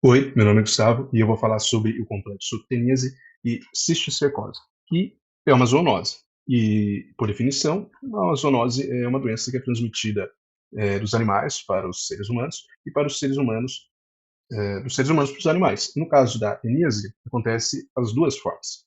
Oi, meu nome é Gustavo e eu vou falar sobre o complexo teníase e cisticercose, que é uma zoonose. E, por definição, a zoonose é uma doença que é transmitida dos animais para os seres humanos e para os seres humanos, dos seres humanos para os animais. No caso da teníase, acontece as duas formas.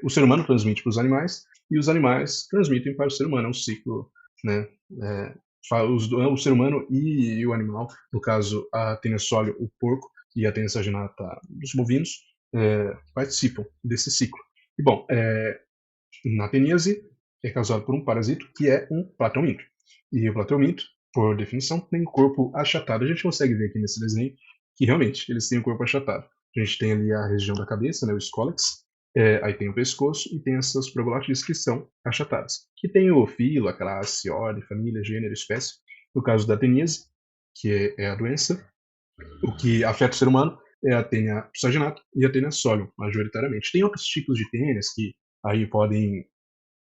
O ser humano transmite para os animais e os animais transmitem para o ser humano. É um ciclo, né? É, o ser humano e o animal, no caso a tênia sólio, o porco, e a tênia saginata dos bovinos, participam desse ciclo. E bom, na teníase é causado por um parasito que é um platelminto. E o platelminto, por definição, tem o corpo achatado. A gente consegue ver aqui nesse desenho que realmente eles têm o corpo achatado. A gente tem ali a região da cabeça, né, o escólex, aí tem o pescoço e tem essas proglótides que são achatadas. Que tem o filo, a classe, ordem, família, gênero, espécie. No caso da teníase, que é a doença, o que afeta o ser humano é a tênia saginata e a tênia solium, majoritariamente. Tem outros tipos de tênias que aí podem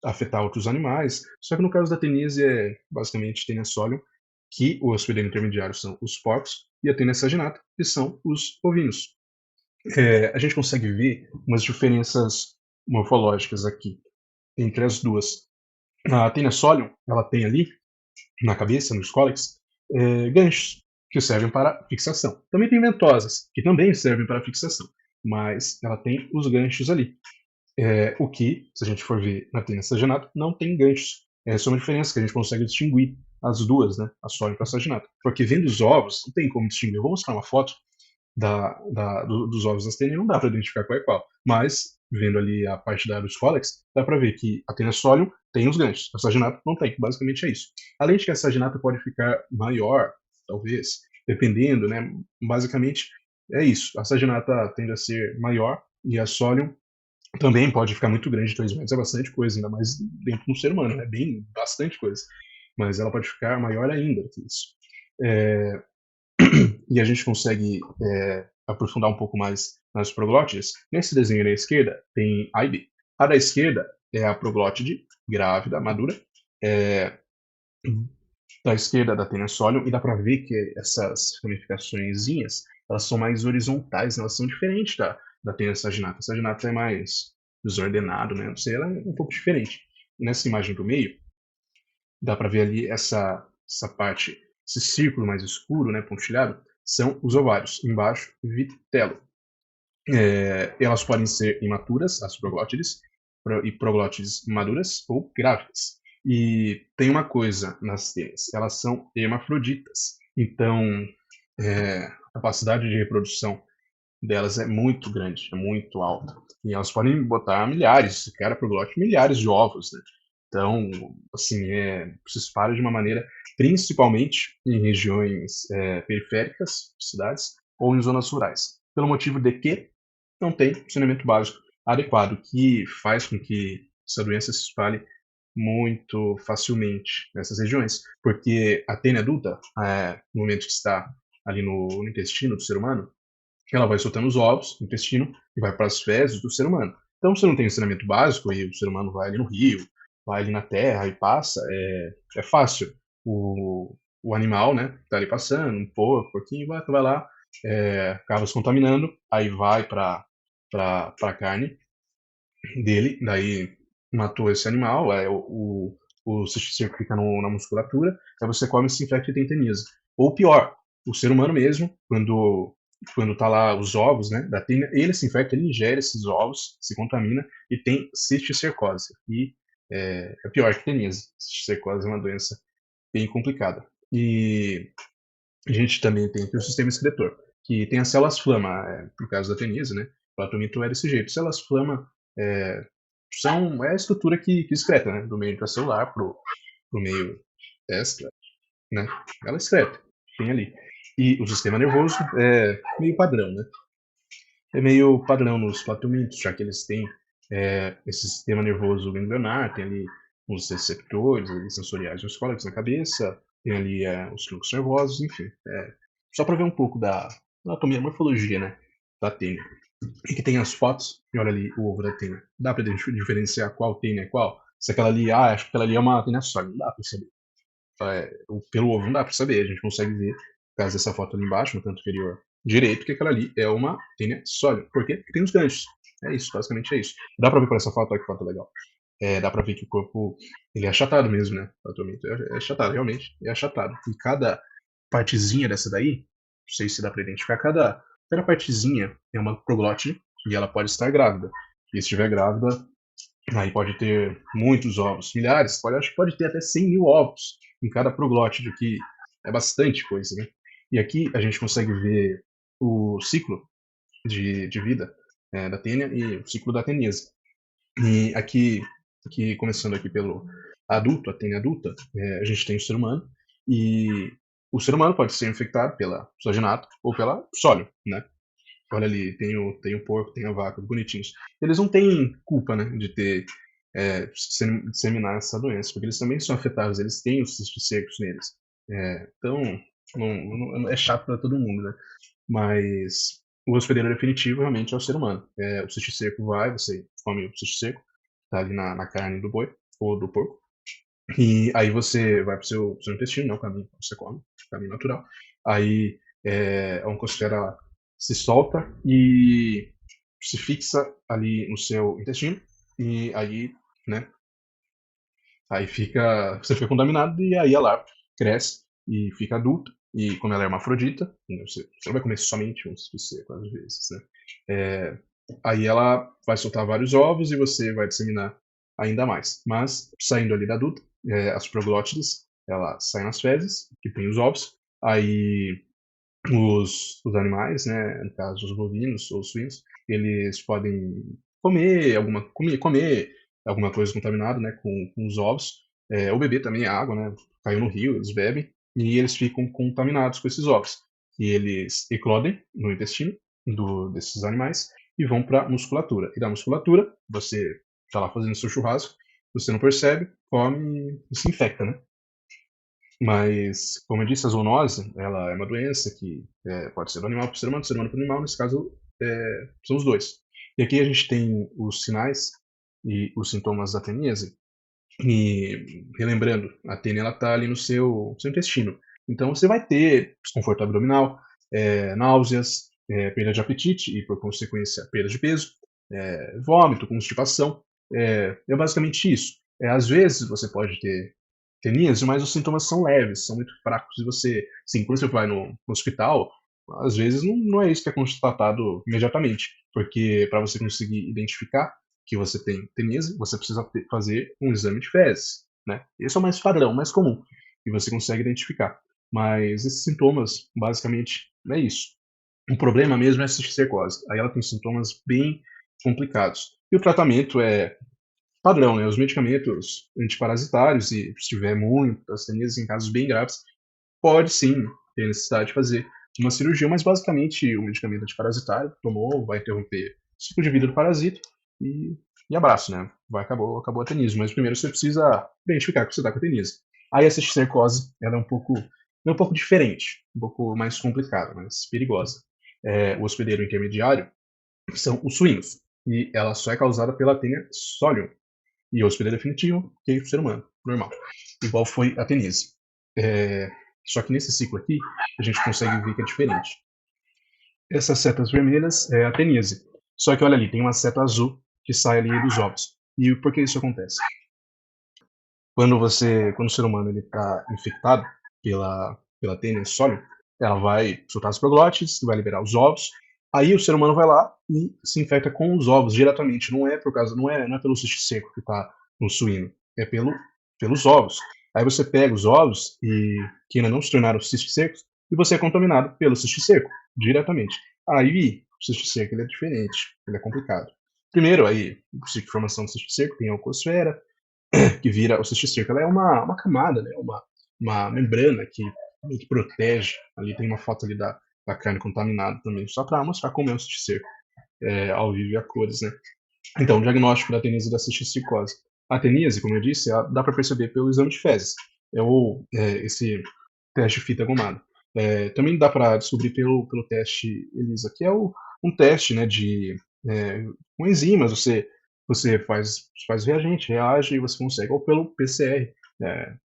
afetar outros animais, só que no caso da teníase é basicamente tênia solium, que o hospedeiro intermediário são os porcos, e a tênia saginata, que são os ovinos. A gente consegue ver umas diferenças morfológicas aqui entre as duas. A tênia solium, ela tem ali na cabeça, nos cólex, ganchos que servem para fixação. Também tem ventosas, que também servem para fixação, mas ela tem os ganchos ali. O que, se a gente for ver na tênia saginata, não tem ganchos. Essa é uma diferença que a gente consegue distinguir as duas, né? A sólio e a saginata. Porque vendo os ovos, não tem como distinguir. Eu vou mostrar uma foto dos ovos das tênias, não dá para identificar qual é qual. Mas, vendo ali a parte dos cólex, dá para ver que a tênia sólio tem os ganchos, a saginata não tem. Basicamente é isso. Além de que a saginata pode ficar maior, talvez, dependendo, né? Basicamente é isso. A saginata tende a ser maior e a sólio também pode ficar muito grande, 3 metros é bastante coisa, ainda mais dentro de um ser humano, é bem bastante coisa. Mas ela pode ficar maior ainda que isso. É, e a gente consegue aprofundar um pouco mais nas proglótides. Nesse desenho da esquerda tem A e B. A da esquerda é a proglótide grávida, madura. É, da esquerda da tênia sólio, e dá para ver que essas ramificaçõezinhas, elas são mais horizontais, né? Elas são diferentes da tênia saginata. A saginata é mais desordenado, né? Não sei, ela é um pouco diferente. E nessa imagem do meio, dá para ver ali essa parte, esse círculo mais escuro, né, pontilhado, são os ovários. Embaixo, vitelo. Elas podem ser imaturas, as proglótides, e proglótides maduras ou grávidas. E tem uma coisa nas tênias, elas são hermafroditas. Então, a capacidade de reprodução delas é muito grande, é muito alta. E elas podem botar milhares, cada proglótide, milhares de ovos, né? Então, assim, se espalha de uma maneira, principalmente em regiões periféricas, cidades, ou em zonas rurais. Pelo motivo de que não tem saneamento básico adequado, que faz com que essa doença se espalhe muito facilmente nessas regiões, porque a tênia adulta, no momento que está ali no intestino do ser humano, ela vai soltando os ovos no intestino e vai para as fezes do ser humano. Então, se não tem saneamento básico e o ser humano vai ali no rio, vai ali na terra e passa, é fácil. O animal, né, tá ali passando, um porquinho, vai lá, acaba se contaminando, aí vai para a carne dele, daí matou esse animal, o cisticerco fica na musculatura, aí você come e se infecta e tem teníase. Ou pior, o ser humano mesmo, quando tá lá os ovos, né, da tênia, ele se infecta, ele ingere esses ovos, se contamina e tem cisticercose. E é pior que teníase. Cisticercose é uma doença bem complicada. E a gente também tem aqui o sistema excretor, que tem as células flama, no caso da teníase, né? O platomito é desse jeito. Células flama é a estrutura que excreta, né? Do meio intracelular pro meio extra, né? Ela excreta, tem ali. E o sistema nervoso é meio padrão, né? É meio padrão nos platomitos, já que eles têm esse sistema nervoso ganglionar, tem ali os receptores ali, sensoriais nos cólicos na cabeça, tem ali os fluxos nervosos, enfim. Só para ver um pouco da anatomia, morfologia, né, da tênia. E que tem as fotos, e olha ali o ovo da tênia. Dá para diferenciar qual tênia é qual? Se aquela ali, acho que aquela ali é uma tênia sólida, não dá para saber. Pelo ovo não dá para saber, a gente consegue ver, por causa dessa foto ali embaixo, no canto inferior direito que aquela ali é uma tênia sólida. Por quê? Porque tem os ganchos. É isso, basicamente é isso. Dá pra ver por essa foto, olha que foto legal. Dá pra ver que o corpo ele é achatado mesmo, né? Atualmente é achatado, realmente. É achatado. E cada partezinha dessa daí, não sei se dá pra identificar, cada partezinha é uma proglótide e ela pode estar grávida. E se estiver grávida, aí pode ter muitos ovos, milhares, acho que pode ter até 100 mil ovos em cada proglótide, o que é bastante coisa, né? E aqui a gente consegue ver o ciclo de vida da tênia e o ciclo da teníase. E aqui começando aqui pelo adulto, a tênia adulta, a gente tem o ser humano, e o ser humano pode ser infectado pela soginato ou pela sólio, né? Olha ali, tem o porco, tem a vaca, bonitinhos. Eles não têm culpa, né, de ter disseminar essa doença, porque eles também são afetados, eles têm os cistos secos neles. Então, é chato para todo mundo, né? Mas o hospedeiro definitivo realmente é o ser humano. O cisto seco você come o cisto seco, tá ali na carne do boi ou do porco, e aí você vai pro seu intestino, né, o caminho que você come, o caminho natural. Aí a oncosfera se solta e se fixa ali no seu intestino, e aí, né, aí você fica contaminado e aí a larva cresce e fica adulta. E como ela é hermafrodita, né, você não vai comer somente um seco às vezes, né? Aí ela vai soltar vários ovos e você vai disseminar ainda mais. Mas saindo ali da adulta, as proglótides, ela saem nas fezes, que tem os ovos. Aí os animais, né, no caso os bovinos ou os suínos, eles podem comer alguma coisa contaminada, né, com os ovos, ou beber também a água, né, caiu no rio, eles bebem, e eles ficam contaminados com esses ovos. E eles eclodem no intestino desses animais e vão para a musculatura. E da musculatura, você está lá fazendo seu churrasco, você não percebe, come e se infecta, né? Mas, como eu disse, a zoonose, ela é uma doença que pode ser do animal para o ser humano, do ser humano para o animal, nesse caso, são os dois. E aqui a gente tem os sinais e os sintomas da teníase, e relembrando, a tênia ela está ali no seu intestino. Então você vai ter desconforto abdominal, náuseas, perda de apetite e, por consequência, perda de peso, vômito, constipação. É basicamente isso. Às vezes você pode ter teníase, mas os sintomas são leves, são muito fracos. E você, sim, quando você vai no hospital, às vezes não é isso que é constatado imediatamente, porque para você conseguir identificar que você tem teníase, você precisa fazer um exame de fezes, né? Esse é o mais padrão, mais comum, e você consegue identificar. Mas esses sintomas, basicamente, é isso. O problema mesmo é a cisticercose. Aí ela tem sintomas bem complicados. E o tratamento é padrão, né? Os medicamentos antiparasitários, e se tiver muitas teníase em casos bem graves, pode sim ter necessidade de fazer uma cirurgia, mas basicamente o medicamento antiparasitário tomou, vai interromper o ciclo de vida do parasita e abraço, né? Acabou a teníase. Mas primeiro você precisa identificar que você está com a teníase. Aí a cisticercose, ela é um pouco diferente, um pouco mais complicada, mais perigosa. O hospedeiro intermediário são os suínos, e ela só é causada pela tênia solium, e o hospedeiro definitivo, que é o ser humano, normal. Igual foi a teníase. Só que nesse ciclo aqui, a gente consegue ver que é diferente. Essas setas vermelhas é a teníase. Só que olha ali, tem uma seta azul que sai ali dos ovos. E por que isso acontece? Quando o ser humano está infectado pela tênia sólida, ela vai soltar as proglótides, vai liberar os ovos. Aí o ser humano vai lá e se infecta com os ovos diretamente. Não é pelo cisto seco que está no suíno, é pelos ovos. Aí você pega os ovos que ainda não se tornaram cistos secos e você é contaminado pelo cisto seco diretamente. Aí o cisto seco ele é diferente, ele é complicado. Primeiro, aí, o ciclo de formação do cisto seco tem a oncosfera, que vira o cisto seco. Ela é uma camada, né? Uma membrana que protege. Ali tem uma foto ali da carne contaminada também, só para mostrar como é o cisto seco, ao vivo e a cores, né? Então, o diagnóstico da teníase e da cisticose. A teníase, como eu disse, dá para perceber pelo exame de fezes, esse teste de fita gomada. Também dá para descobrir pelo teste ELISA, que é um teste, né, com enzimas. Você faz reagente, reage e você consegue, ou pelo PCR,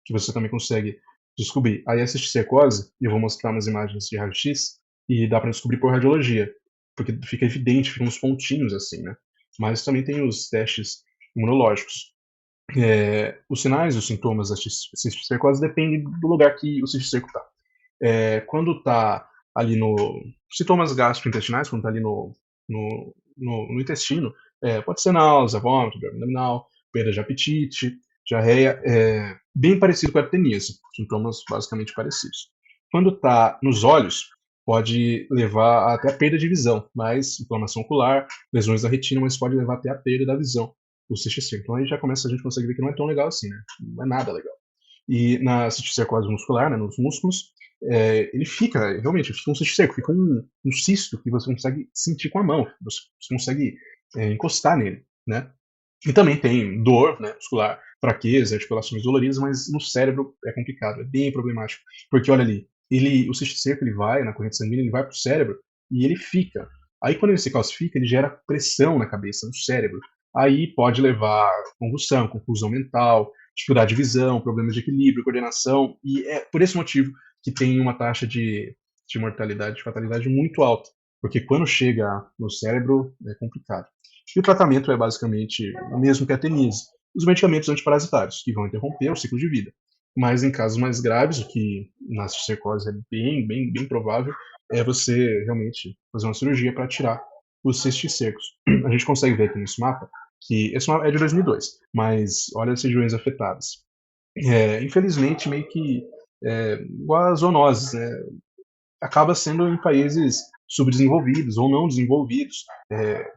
que você também consegue descobrir. Aí a cisticercose, e eu vou mostrar umas imagens de raio-x, e dá para descobrir por radiologia, porque fica evidente, ficam uns pontinhos assim, né? Mas também tem os testes imunológicos. Os sinais, os sintomas da cisticercose dependem do lugar que o cisticerco está. Quando está ali no sintomas gastrointestinais, quando está ali no intestino, pode ser náusea, vômito, dor abdominal, perda de apetite, diarreia, bem parecido com a acteníase, sintomas basicamente parecidos. Quando está nos olhos, pode levar até a perda de visão, mas inflamação ocular, lesões da retina, mas pode levar até a perda da visão, o cisticerco. Então aí já começa, a gente consegue ver que não é tão legal assim, né? Não é nada legal. E na cisticercose muscular, né, nos músculos, ele fica, realmente, fica um cisticerco, fica um cisto que você consegue sentir com a mão, você consegue encostar nele, né? E também tem dor, né, muscular, fraqueza, articulações doloridas, mas no cérebro é complicado, é bem problemático. Porque olha ali, o cisticerco ele vai na corrente sanguínea, ele vai para o cérebro e ele fica. Aí quando ele se calcifica, ele gera pressão na cabeça, no cérebro. Aí pode levar a convulsão, confusão mental, dificuldade de visão, problemas de equilíbrio, coordenação, e é por esse motivo que tem uma taxa de mortalidade, de fatalidade muito alta, porque quando chega no cérebro é complicado. E o tratamento é basicamente o mesmo que a tenise, os medicamentos antiparasitários, que vão interromper o ciclo de vida. Mas em casos mais graves, o que na cisticercose é bem provável, é você realmente fazer uma cirurgia para tirar os cisticercos. A gente consegue ver aqui nesse mapa que esse mapa é de 2002, mas olha as regiões afetadas. Infelizmente, meio que igual as zoonoses, né? Acaba sendo em países subdesenvolvidos ou não desenvolvidos,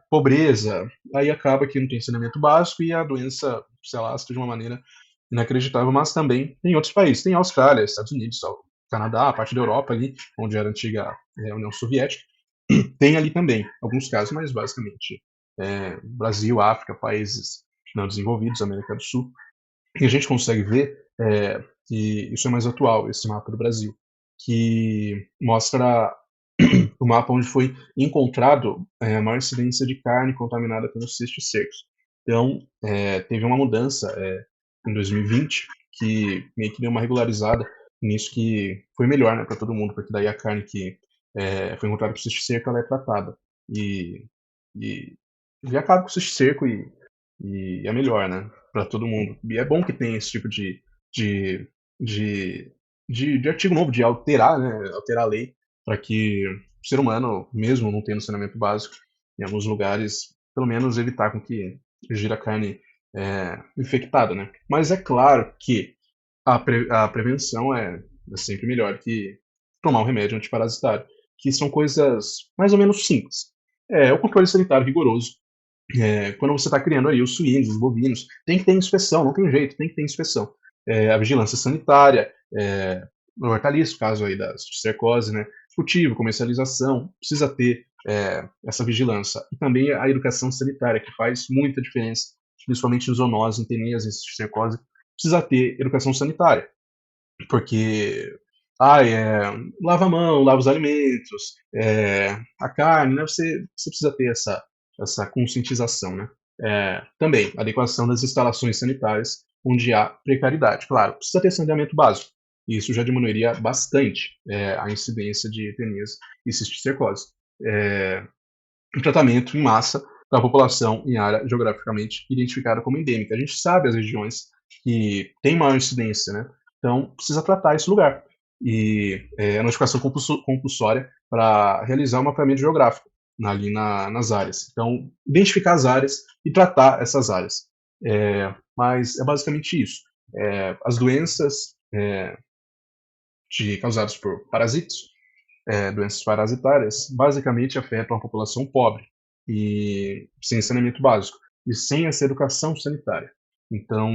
pobreza, aí acaba que não tem saneamento básico e a doença se alastra de uma maneira inacreditável, mas também em outros países. Tem a Austrália, Estados Unidos, Canadá, a parte da Europa ali, onde era a antiga União Soviética, tem ali também alguns casos, mas basicamente Brasil, África, países não desenvolvidos, América do Sul. E a gente consegue ver que isso é mais atual, esse mapa do Brasil, que mostra o mapa onde foi encontrado a maior incidência de carne contaminada pelos cisticercos. Então, teve uma mudança em 2020 que meio que deu uma regularizada nisso, que foi melhor, né, para todo mundo, porque daí a carne que foi encontrada com cisticerco, ela é tratada. E, e acaba com o cisticerco e é melhor, né, para todo mundo. E é bom que tem esse tipo de, de, de artigo novo, de alterar, né, alterar a lei, para que o ser humano, mesmo não tendo saneamento básico, em alguns lugares, pelo menos evitar com que gira carne infectada, né? Mas é claro que a prevenção é sempre melhor que tomar um remédio antiparasitário, que são coisas mais ou menos simples. O controle sanitário rigoroso, quando você está criando aí os suínos, os bovinos, tem que ter inspeção, não tem jeito, tem que ter inspeção. A vigilância sanitária, no hortaliço, caso aí da cisticercose, né? Cultivo, comercialização, precisa ter essa vigilância. E também a educação sanitária, que faz muita diferença, principalmente em zoonose, em teníase, em cisticercose, precisa ter educação sanitária, porque lava a mão, lava os alimentos, a carne, né? Você precisa ter essa conscientização, né? Também, adequação das instalações sanitárias onde há precariedade. Claro, precisa ter saneamento básico. E isso já diminuiria bastante a incidência de teníase e cisticercose. Um tratamento em massa da população em área geograficamente identificada como endêmica. A gente sabe as regiões que têm maior incidência, né? Então, precisa tratar esse lugar. E a notificação compulsória para realizar o mapeamento geográfico ali nas áreas. Então, identificar as áreas e tratar essas áreas. Mas é basicamente isso. As doenças causadas por parasitos, doenças parasitárias, basicamente afetam a população pobre e sem saneamento básico e sem essa educação sanitária. Então,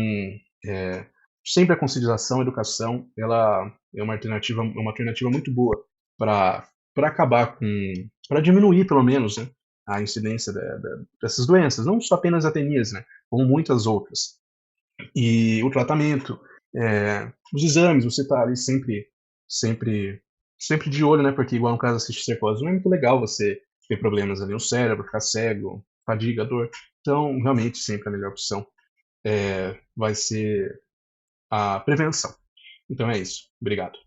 sempre a conscientização, a educação, ela é uma alternativa muito boa para acabar para diminuir pelo menos, né, a incidência dessas doenças, não só apenas a teníase, né, como muitas outras. E o tratamento, os exames, você está ali sempre, sempre de olho, né? Porque igual no caso da cisticercose, não é muito legal você ter problemas ali no cérebro, ficar cego, fadiga, dor. Então, realmente, sempre a melhor opção vai ser a prevenção. Então é isso. Obrigado.